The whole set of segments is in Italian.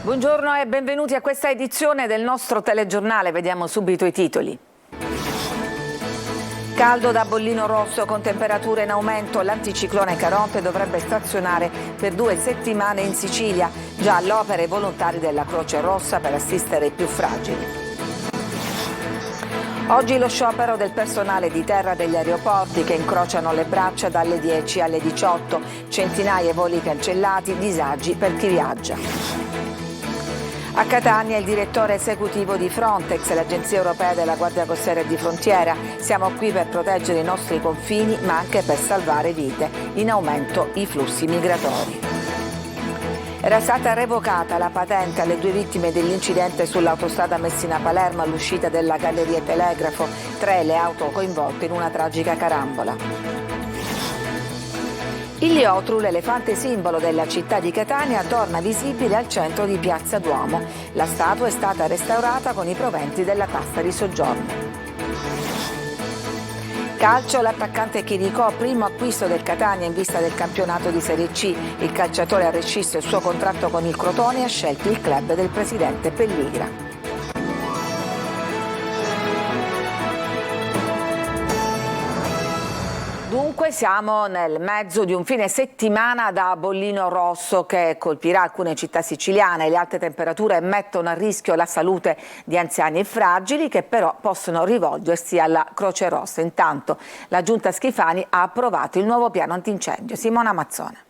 Buongiorno e benvenuti a questa edizione del nostro telegiornale. Vediamo subito i titoli. Caldo da bollino rosso con temperature in aumento. L'anticiclone Caronte dovrebbe stazionare per 2 settimane in Sicilia. Già all'opera i volontari della Croce Rossa per assistere i più fragili. Oggi lo sciopero del personale di terra degli aeroporti che incrociano le braccia dalle 10 alle 18. Centinaia voli cancellati, disagi per chi viaggia. A Catania il direttore esecutivo di Frontex, l'Agenzia Europea della Guardia Costiera e di Frontiera. Siamo qui per proteggere i nostri confini, ma anche per salvare vite. In aumento i flussi migratori. Era stata revocata la patente alle 2 vittime dell'incidente sull'autostrada Messina-Palermo all'uscita della Galleria Telegrafo. 3 le auto coinvolte in una tragica carambola. Il Liotru, l'elefante simbolo della città di Catania, torna visibile al centro di Piazza Duomo. La statua è stata restaurata con i proventi della tassa di soggiorno. Calcio, l'attaccante Chiricò, primo acquisto del Catania in vista del campionato di Serie C. Il calciatore ha rescisso il suo contratto con il Crotone e ha scelto il club del presidente Pelligra. Dunque siamo nel mezzo di un fine settimana da bollino rosso che colpirà alcune città siciliane. Le alte temperature mettono a rischio la salute di anziani e fragili che però possono rivolgersi alla Croce Rossa. Intanto la Giunta Schifani ha approvato il nuovo piano antincendio. Simona Mazzone.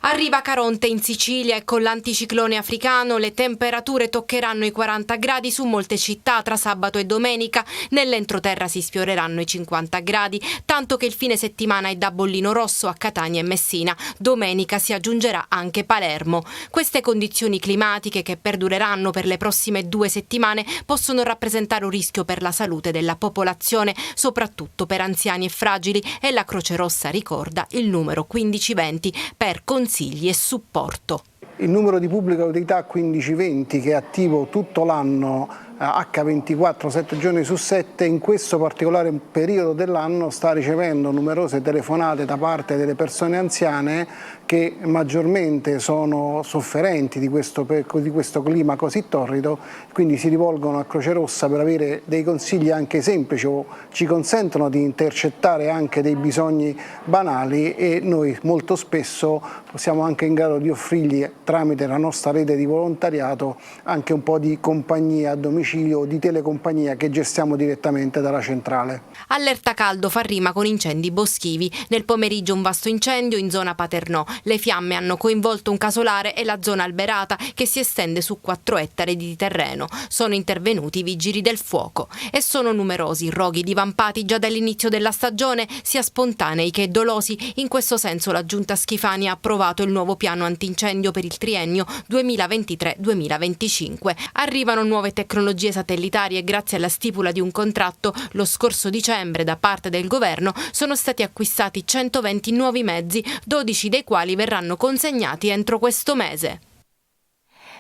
Arriva Caronte in Sicilia e con l'anticiclone africano le temperature toccheranno i 40 gradi su molte città tra sabato e domenica. Nell'entroterra si sfioreranno i 50 gradi, tanto che il fine settimana è da bollino rosso a Catania e Messina. Domenica si aggiungerà anche Palermo. Queste condizioni climatiche, che perdureranno per le prossime 2 settimane, possono rappresentare un rischio per la salute della popolazione, soprattutto per anziani e fragili, e la Croce Rossa ricorda il numero 1520 per consigli e supporto. Il numero di pubblica utilità 1520 che è attivo tutto l'anno H24, 7 giorni su 7, in questo particolare periodo dell'anno sta ricevendo numerose telefonate da parte delle persone anziane che maggiormente sono sofferenti di questo clima così torrido, quindi si rivolgono a Croce Rossa per avere dei consigli anche semplici o ci consentono di intercettare anche dei bisogni banali, e noi molto spesso siamo anche in grado di offrirgli, tramite la nostra rete di volontariato, anche un po' di compagnia a domicilio, di telecompagnia che gestiamo direttamente dalla centrale. Allerta caldo fa rima con incendi boschivi. Nel pomeriggio un vasto incendio in zona Paternò. Le fiamme hanno coinvolto un casolare e la zona alberata che si estende su 4 ettari di terreno. Sono intervenuti i vigili del fuoco e sono numerosi i roghi divampati già dall'inizio della stagione, sia spontanei che dolosi. In questo senso la Giunta Schifani ha approvato il nuovo piano antincendio per il triennio 2023-2025. Arrivano nuove tecnologie satellitari e grazie alla stipula di un contratto lo scorso dicembre da parte del governo sono stati acquistati 120 nuovi mezzi, 12 dei quali verranno consegnati entro questo mese.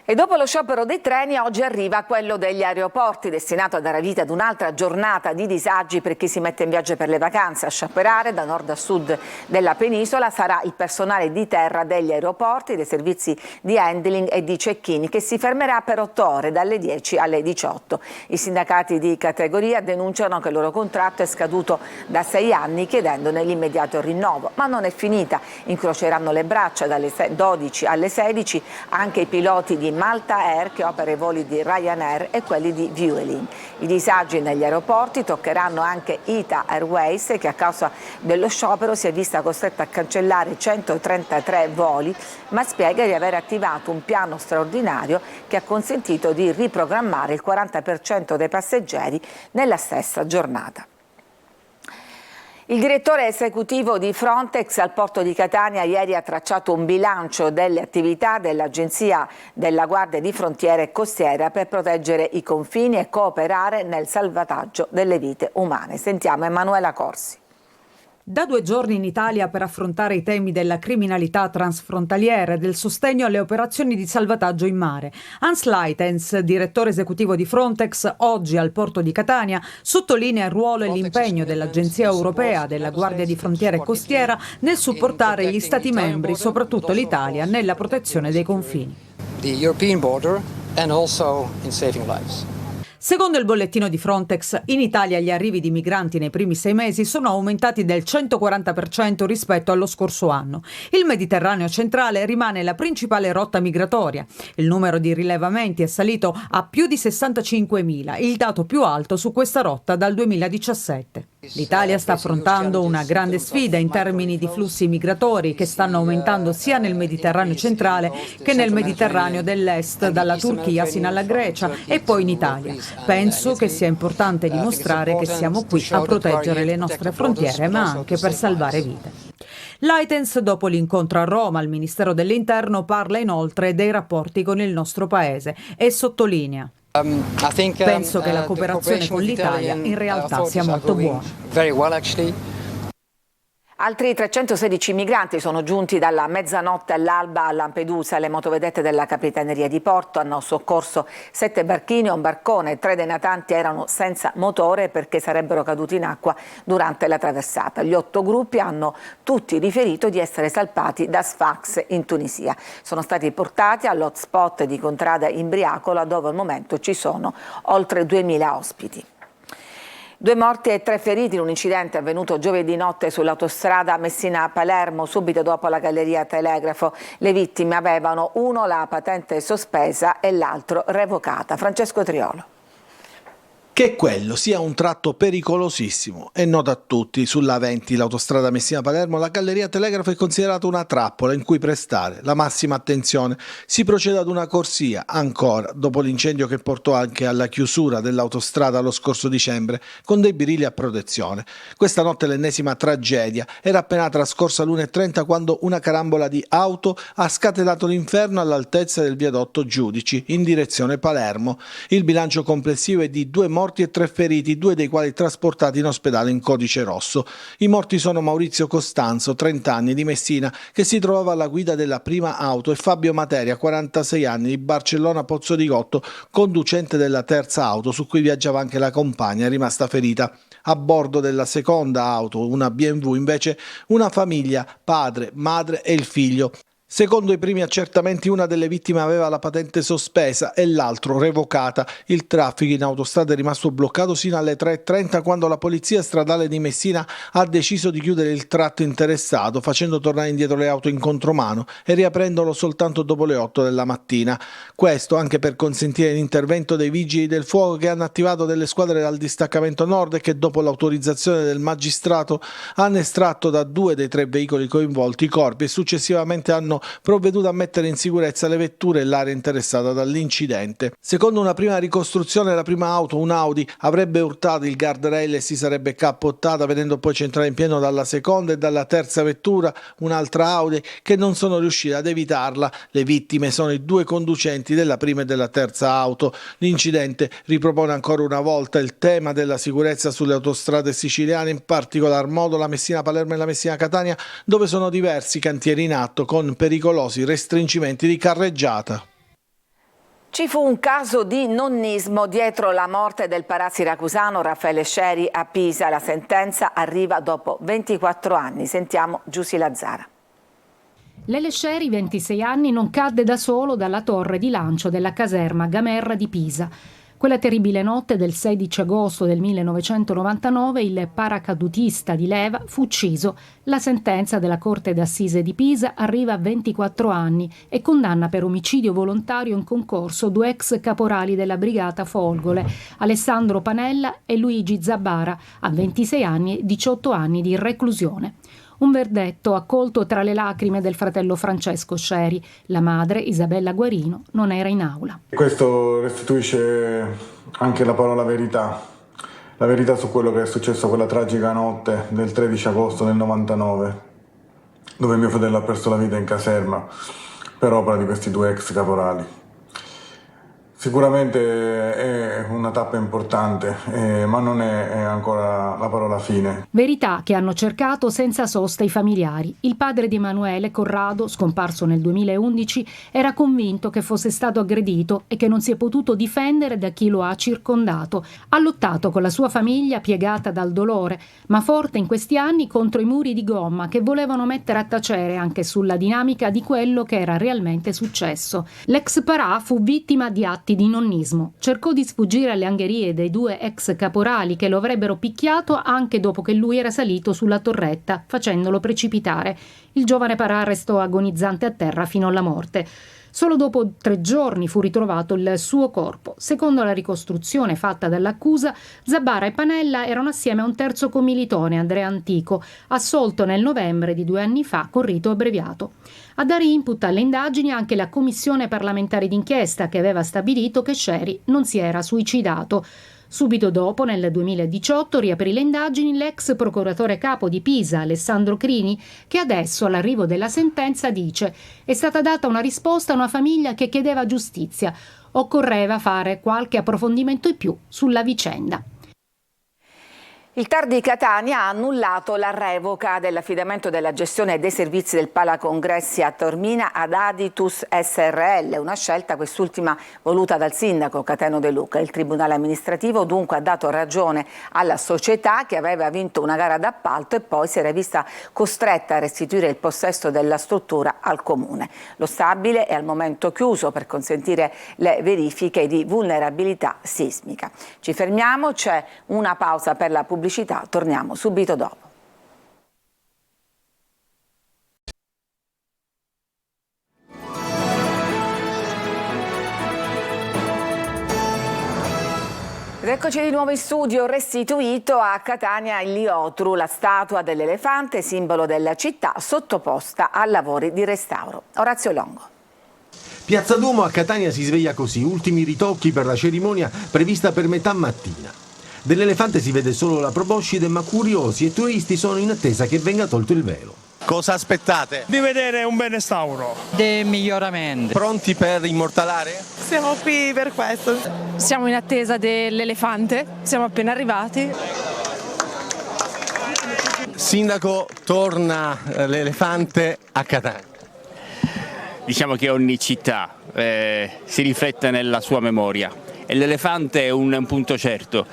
E dopo lo sciopero dei treni oggi arriva quello degli aeroporti, destinato a dare vita ad un'altra giornata di disagi per chi si mette in viaggio per le vacanze. A sciaperare da nord a sud della penisola sarà il personale di terra degli aeroporti, dei servizi di handling e di check-in, che si fermerà per 8 ore dalle 10 alle 18. I sindacati di categoria denunciano che il loro contratto è scaduto da 6 anni, chiedendone l'immediato rinnovo. Ma non è finita, incroceranno le braccia dalle 12 alle 16 anche i piloti di Malta Air, che opera i voli di Ryanair, e quelli di Vueling. I disagi negli aeroporti toccheranno anche Ita Airways, che a causa dello sciopero si è vista costretta a cancellare 133 voli, ma spiega di aver attivato un piano straordinario che ha consentito di riprogrammare il 40% dei passeggeri nella stessa giornata. Il direttore esecutivo di Frontex al porto di Catania ieri ha tracciato un bilancio delle attività dell'Agenzia della Guardia di Frontiera e Costiera per proteggere i confini e cooperare nel salvataggio delle vite umane. Sentiamo Emanuela Corsi. Da 2 giorni in Italia per affrontare i temi della criminalità transfrontaliera e del sostegno alle operazioni di salvataggio in mare. Hans Leitens, direttore esecutivo di Frontex, oggi al porto di Catania, sottolinea il ruolo e l'impegno dell'Agenzia Europea della Guardia di Frontiera e Costiera nel supportare gli Stati membri, soprattutto l'Italia, nella protezione dei confini. the European border and also in saving lives. Secondo il bollettino di Frontex, in Italia gli arrivi di migranti nei primi 6 mesi sono aumentati del 140% rispetto allo scorso anno. Il Mediterraneo centrale rimane la principale rotta migratoria. Il numero di rilevamenti è salito a più di 65.000, il dato più alto su questa rotta dal 2017. L'Italia sta affrontando una grande sfida in termini di flussi migratori che stanno aumentando sia nel Mediterraneo centrale che nel Mediterraneo dell'Est, dalla Turchia sino alla Grecia e poi in Italia. Penso che sia importante dimostrare che siamo qui a proteggere le nostre frontiere, ma anche per salvare vite. L'Aitens, dopo l'incontro a Roma al Ministero dell'Interno, parla inoltre dei rapporti con il nostro paese e sottolinea: penso che la cooperazione con l'Italia in realtà sia molto buona. Altri 316 migranti sono giunti dalla mezzanotte all'alba a Lampedusa. Le motovedette della Capitaneria di Porto hanno soccorso 7 barchini e un barcone. 3 dei natanti erano senza motore perché sarebbero caduti in acqua durante la traversata. Gli 8 gruppi hanno tutti riferito di essere salpati da Sfax in Tunisia. Sono stati portati all'hotspot di Contrada Imbriacola, dove al momento ci sono oltre 2000 ospiti. 2 morti e 3 feriti in un incidente avvenuto giovedì notte sull'autostrada Messina-Palermo, subito dopo la galleria Telegrafo. Le vittime avevano uno la patente sospesa e l'altro revocata. Francesco Triolo. Che quello sia un tratto pericolosissimo è noto a tutti. Sulla 20, l'autostrada Messina-Palermo, la galleria Telegrafo è considerata una trappola in cui prestare la massima attenzione. Si procede ad una corsia, ancora, dopo l'incendio che portò anche alla chiusura dell'autostrada lo scorso dicembre, con dei birilli a protezione. Questa notte l'ennesima tragedia. Era appena trascorsa l'1:30 quando una carambola di auto ha scatenato l'inferno all'altezza del viadotto Giudici, in direzione Palermo. Il bilancio complessivo è di 2 morti e 3 feriti, 2 dei quali trasportati in ospedale in codice rosso. I morti sono Maurizio Costanzo, 30 anni, di Messina, che si trovava alla guida della prima auto, e Fabio Materia, 46 anni, di Barcellona Pozzo di Gotto, conducente della terza auto, su cui viaggiava anche la compagna, rimasta ferita. A bordo della seconda auto, una BMW, invece, una famiglia, padre, madre e il figlio. Secondo i primi accertamenti, una delle vittime aveva la patente sospesa e l'altro revocata. Il traffico in autostrada è rimasto bloccato sino alle 3:30 quando la polizia stradale di Messina ha deciso di chiudere il tratto interessato, facendo tornare indietro le auto in contromano e riaprendolo soltanto dopo le 8 della mattina. Questo anche per consentire l'intervento dei vigili del fuoco, che hanno attivato delle squadre dal distaccamento nord e che, dopo l'autorizzazione del magistrato, hanno estratto da 2 dei 3 veicoli coinvolti i corpi e successivamente hanno provveduto a mettere in sicurezza le vetture e l'area interessata dall'incidente. Secondo una prima ricostruzione, la prima auto, un Audi, avrebbe urtato il guardrail e si sarebbe cappottata, venendo poi centrata in pieno dalla seconda e dalla terza vettura, un'altra Audi, che non sono riuscite ad evitarla. Le vittime sono i 2 conducenti della prima e della terza auto. L'incidente ripropone ancora una volta il tema della sicurezza sulle autostrade siciliane, in particolar modo la Messina-Palermo e la Messina-Catania, dove sono diversi cantieri in atto con pericolosi restringimenti di carreggiata. Ci fu un caso di nonnismo dietro la morte del parasiracusano Raffaele Sceri a Pisa. La sentenza arriva dopo 24 anni. Sentiamo Giussi Lazzara. Lele Sceri, 26 anni, non cadde da solo dalla torre di lancio della caserma Gamerra di Pisa. Quella terribile notte del 16 agosto del 1999 il paracadutista di leva fu ucciso. La sentenza della Corte d'Assise di Pisa arriva a 24 anni e condanna per omicidio volontario in concorso 2 ex caporali della brigata Folgore, Alessandro Panella e Luigi Zabara, a 26 anni e 18 anni di reclusione. Un verdetto accolto tra le lacrime del fratello Francesco Sceri. La madre, Isabella Guarino, non era in aula. Questo restituisce anche la parola verità su quello che è successo quella tragica notte del 13 agosto del 99, dove mio fratello ha perso la vita in caserma per opera di questi 2 ex caporali. Sicuramente è una tappa importante, ma non è ancora la parola fine. Verità che hanno cercato senza sosta i familiari. Il padre di Emanuele, Corrado, scomparso nel 2011, era convinto che fosse stato aggredito e che non si è potuto difendere da chi lo ha circondato. Ha lottato con la sua famiglia piegata dal dolore, ma forte in questi anni contro i muri di gomma che volevano mettere a tacere anche sulla dinamica di quello che era realmente successo. L'ex Parà fu vittima di atti di nonnismo. Cercò di sfuggire alle angherie dei due ex caporali che lo avrebbero picchiato anche dopo che lui era salito sulla torretta, facendolo precipitare. Il giovane Parà restò agonizzante a terra fino alla morte. Solo dopo 3 giorni fu ritrovato il suo corpo. Secondo la ricostruzione fatta dall'accusa, Zabara e Panella erano assieme a un terzo commilitone, Andrea Antico, assolto nel novembre di 2 anni fa con rito abbreviato. A dare input alle indagini anche la commissione parlamentare d'inchiesta che aveva stabilito che Scieri non si era suicidato. Subito dopo, nel 2018, riaprì le indagini l'ex procuratore capo di Pisa, Alessandro Crini, che adesso, all'arrivo della sentenza, dice: «È stata data una risposta a una famiglia che chiedeva giustizia. Occorreva fare qualche approfondimento in più sulla vicenda». Il TAR di Catania ha annullato la revoca dell'affidamento della gestione dei servizi del Palacongressi a Taormina ad Aditus SRL, una scelta quest'ultima voluta dal sindaco Cateno De Luca. Il Tribunale amministrativo dunque ha dato ragione alla società che aveva vinto una gara d'appalto e poi si era vista costretta a restituire il possesso della struttura al Comune. Lo stabile è al momento chiuso per consentire le verifiche di vulnerabilità sismica. Ci fermiamo, c'è una pausa per la pubblicità. Torniamo subito dopo. Ed eccoci di nuovo in studio. Restituito a Catania il Liotru, la statua dell'elefante, simbolo della città, sottoposta a lavori di restauro. Orazio Longo. Piazza Duomo a Catania si sveglia così, ultimi ritocchi per la cerimonia prevista per metà mattina. Dell'elefante si vede solo la proboscide, ma curiosi e turisti sono in attesa che venga tolto il velo. Cosa aspettate? Di vedere un bel restauro. Dei miglioramenti. Pronti per immortalare? Siamo qui per questo. Siamo in attesa dell'elefante, siamo appena arrivati. Sindaco, torna l'elefante a Catania. Diciamo che ogni città si riflette nella sua memoria e l'elefante è un punto certo.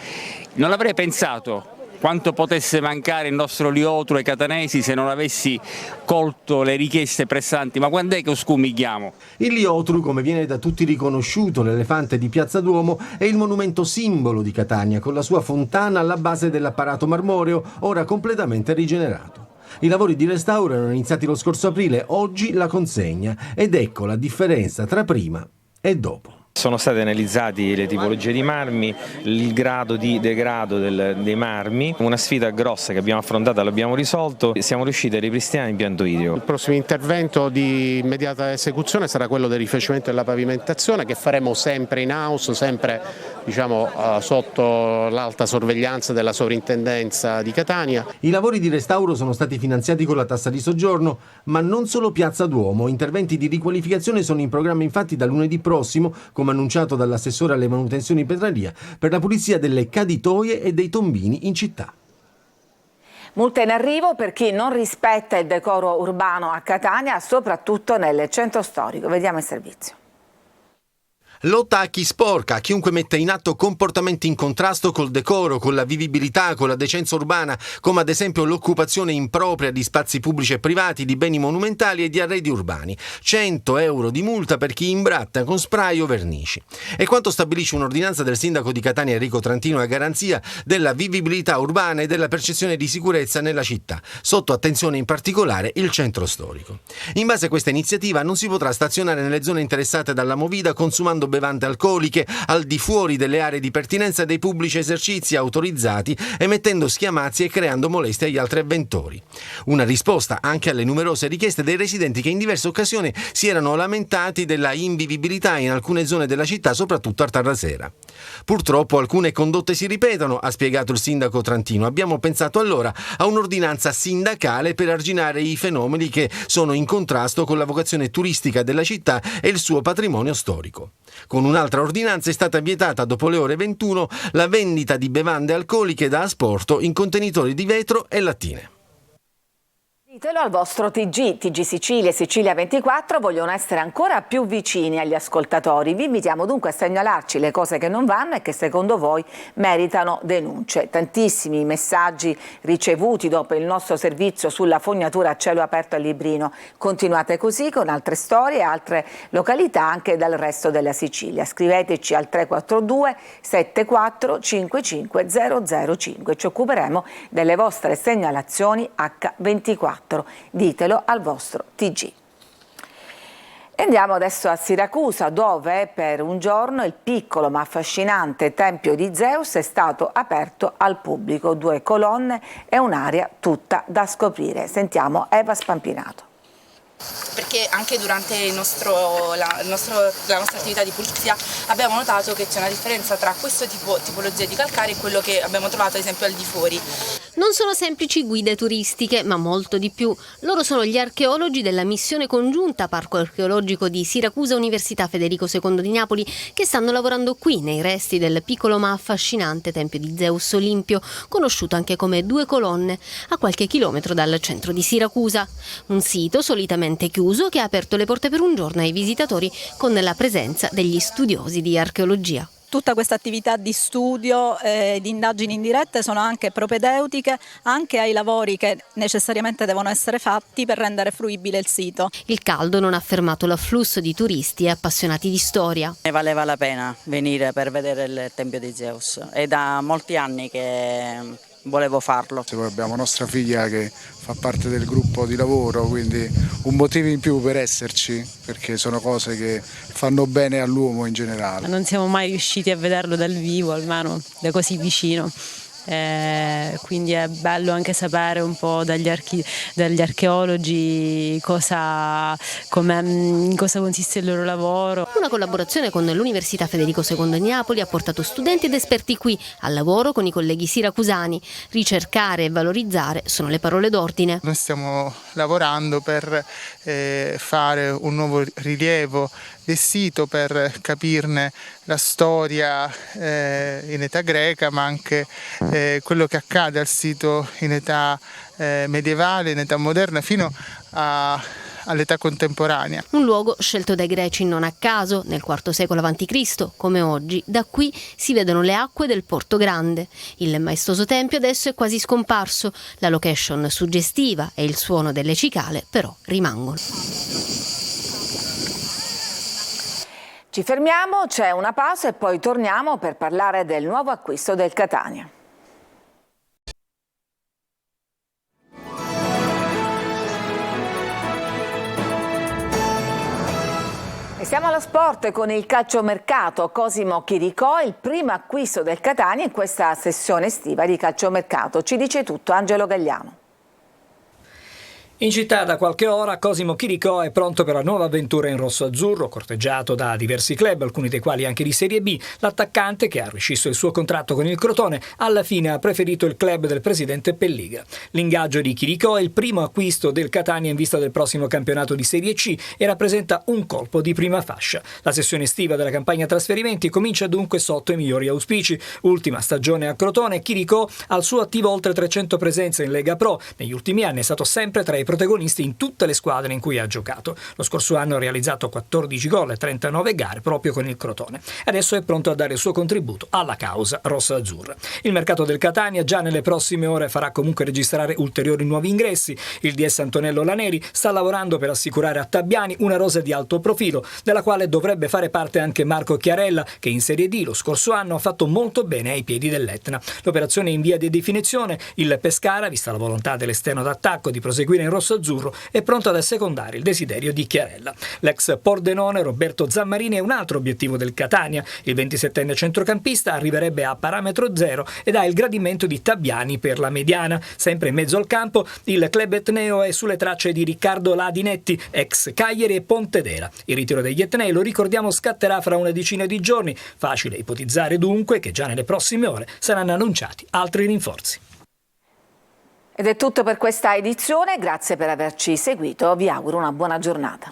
Non avrei pensato quanto potesse mancare il nostro Liotru ai catanesi se non avessi colto le richieste pressanti. Ma quando è che scumigliamo? Il Liotru, come viene da tutti riconosciuto, l'elefante di Piazza Duomo, è il monumento simbolo di Catania, con la sua fontana alla base dell'apparato marmoreo, ora completamente rigenerato. I lavori di restauro erano iniziati lo scorso aprile, oggi la consegna, ed ecco la differenza tra prima e dopo. Sono state analizzate le tipologie di marmi, il grado di degrado dei marmi, una sfida grossa che abbiamo affrontato, l'abbiamo risolto e siamo riusciti a ripristinare l'impianto idrico. Il prossimo intervento di immediata esecuzione sarà quello del rifacimento della pavimentazione, che faremo sempre in house, sempre sotto l'alta sorveglianza della sovrintendenza di Catania. I lavori di restauro sono stati finanziati con la tassa di soggiorno, ma non solo Piazza Duomo. Interventi di riqualificazione sono in programma infatti da lunedì prossimo, come annunciato dall'assessore alle manutenzioni Petralia, per la pulizia delle caditoie e dei tombini in città. Multe in arrivo per chi non rispetta il decoro urbano a Catania, soprattutto nel centro storico. Vediamo il servizio. Lotta a chi sporca, a chiunque metta in atto comportamenti in contrasto col decoro, con la vivibilità, con la decenza urbana, come ad esempio l'occupazione impropria di spazi pubblici e privati, di beni monumentali e di arredi urbani. 100 euro di multa per chi imbratta con spray o vernici. E quanto stabilisce un'ordinanza del sindaco di Catania Enrico Trantino a garanzia della vivibilità urbana e della percezione di sicurezza nella città, sotto attenzione in particolare il centro storico. In base a questa iniziativa non si potrà stazionare nelle zone interessate dalla movida consumando bevande alcoliche al di fuori delle aree di pertinenza dei pubblici esercizi autorizzati, emettendo schiamazzi e creando molestie agli altri avventori. Una risposta anche alle numerose richieste dei residenti che in diverse occasioni si erano lamentati della invivibilità in alcune zone della città, soprattutto a tarda sera. Purtroppo alcune condotte si ripetono, ha spiegato il sindaco Trantino. Abbiamo pensato allora a un'ordinanza sindacale per arginare i fenomeni che sono in contrasto con la vocazione turistica della città e il suo patrimonio storico. Con un'altra ordinanza è stata vietata dopo le ore 21 la vendita di bevande alcoliche da asporto in contenitori di vetro e lattine. Ditelo al vostro TG Sicilia e Sicilia 24 vogliono essere ancora più vicini agli ascoltatori. Vi invitiamo dunque a segnalarci le cose che non vanno e che secondo voi meritano denunce. Tantissimi messaggi ricevuti dopo il nostro servizio sulla fognatura a cielo aperto a Librino. Continuate così con altre storie e altre località anche dal resto della Sicilia. Scriveteci al 342 74 55 005. Ci occuperemo delle vostre segnalazioni H24. Ditelo al vostro TG. E andiamo adesso a Siracusa, dove per un giorno il piccolo ma affascinante Tempio di Zeus è stato aperto al pubblico. 2 colonne e un'area tutta da scoprire. Sentiamo Eva Spampinato. Perché anche durante la nostra attività di pulizia abbiamo notato che c'è una differenza tra questo tipologia di calcare e quello che abbiamo trovato ad esempio al di fuori. Non sono semplici guide turistiche, ma molto di più. Loro sono gli archeologi della missione congiunta Parco Archeologico di Siracusa Università Federico II di Napoli, che stanno lavorando qui nei resti del piccolo ma affascinante Tempio di Zeus Olimpio, conosciuto anche come 2 colonne, a qualche chilometro dal centro di Siracusa. Un sito solitamente chiuso che ha aperto le porte per un giorno ai visitatori con la presenza degli studiosi di archeologia. Tutta questa attività di studio di indagini indirette sono anche propedeutiche anche ai lavori che necessariamente devono essere fatti per rendere fruibile il sito. Il caldo non ha fermato l'afflusso di turisti e appassionati di storia. Ne valeva la pena venire per vedere il Tempio di Zeus. È da molti anni che volevo farlo. Poi abbiamo nostra figlia che fa parte del gruppo di lavoro, quindi un motivo in più per esserci, perché sono cose che fanno bene all'uomo in generale. Non siamo mai riusciti a vederlo dal vivo, almeno da così vicino. Quindi è bello anche sapere un po' dagli archeologi in cosa consiste il loro lavoro. Una collaborazione con l'Università Federico II di Napoli ha portato studenti ed esperti qui al lavoro con i colleghi siracusani. Ricercare e valorizzare sono le parole d'ordine. Noi stiamo lavorando per fare un nuovo rilievo del sito, per capirne la storia in età greca, ma anche quello che accade al sito in età medievale, in età moderna, fino all'età contemporanea. Un luogo scelto dai greci non a caso, nel IV secolo a.C., come oggi. Da qui si vedono le acque del Porto Grande. Il maestoso tempio adesso è quasi scomparso. La location suggestiva e il suono delle cicale però rimangono. Ci fermiamo, c'è una pausa e poi torniamo per parlare del nuovo acquisto del Catania. E siamo allo sport con il calciomercato. Cosimo Chiricò, il primo acquisto del Catania in questa sessione estiva di calciomercato. Ci dice tutto Angelo Gagliano. In città da qualche ora Cosimo Chiricò è pronto per la nuova avventura in rosso-azzurro, corteggiato da diversi club, alcuni dei quali anche di Serie B. L'attaccante, che ha rescisso il suo contratto con il Crotone, alla fine ha preferito il club del presidente Pelliga. L'ingaggio di Chiricò è il primo acquisto del Catania in vista del prossimo campionato di Serie C e rappresenta un colpo di prima fascia. La sessione estiva della campagna trasferimenti comincia dunque sotto i migliori auspici. Ultima stagione a Crotone, Chiricò ha al suo attivo oltre 300 presenze in Lega Pro. Negli ultimi anni è stato sempre tra i protagonisti in tutte le squadre in cui ha giocato. Lo scorso anno ha realizzato 14 gol e 39 gare proprio con il Crotone. Adesso è pronto a dare il suo contributo alla causa rossa-azzurra. Il mercato del Catania già nelle prossime ore farà comunque registrare ulteriori nuovi ingressi. Il DS Antonello Laneri sta lavorando per assicurare a Tabbiani una rosa di alto profilo, della quale dovrebbe fare parte anche Marco Chiarella, che in Serie D lo scorso anno ha fatto molto bene ai piedi dell'Etna. L'operazione è in via di definizione. Il Pescara, vista la volontà dell'esterno d'attacco di proseguire in rosso-azzurro, è pronto ad assecondare il desiderio di Chiarella. L'ex Pordenone Roberto Zammarini è un altro obiettivo del Catania. Il 27enne centrocampista arriverebbe a parametro zero ed ha il gradimento di Tabbiani per la mediana. Sempre in mezzo al campo, il club etneo è sulle tracce di Riccardo Ladinetti, ex Cagliari e Pontedera. Il ritiro degli etnei, lo ricordiamo, scatterà fra una decina di giorni. Facile ipotizzare dunque che già nelle prossime ore saranno annunciati altri rinforzi. Ed è tutto per questa edizione, grazie per averci seguito, vi auguro una buona giornata.